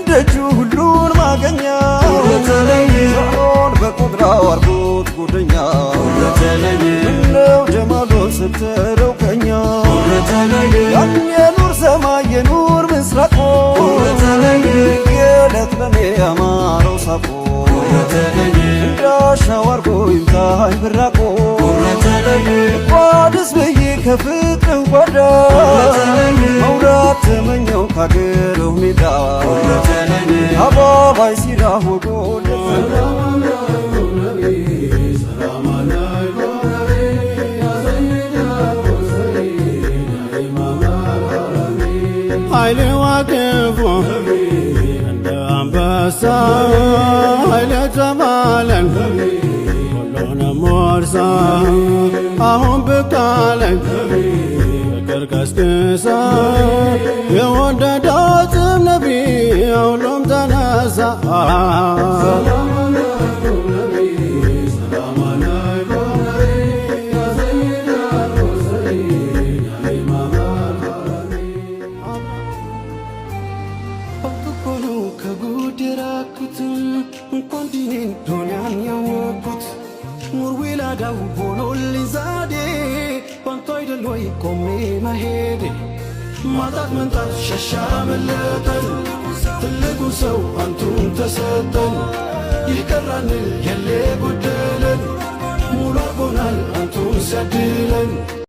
ደጁ ሁሉን ማገኛ ሰውን በቁጥራው አርጎት ጉደኛ ምነው ጀማሉን ስትረው ከኛ ያን የኑር ሰማይ የኑር ምስራቆ የለት ለኔ ያማረው ሳቆ እንዳሻው አርጎ ይምታኝ ብራቆ ጓድስ ብዬ ከፍቅርህ ጓዳ መውራት ተመኘው ካገረው ሜዳ አባባይ ሲራህ ወጎ ኃይሌ ዋቅፎ እንደ አንበሳ ኃይሌ ተባለን ሁሉንም ወርሳ አሁን ብቃለኝ ፍቅር ቀስቅሳ የወደዳትም ነቢ ሁሉም ተነሳ እንኳንዲኔን ዱንያን ያወቅኩት ኑር ዊላዳው ሆኖልኝ ዛዴ ባንቱ አይደል ወይ ቆሜ መሄዴ ማጣት መንጣት ሸሻ መለጠን ትልቁ ሰው አንቱን ተሰጠን ይቀራንል የሌ ጎደለን ሙሉ አርጎናል አንቱን ሲያድለን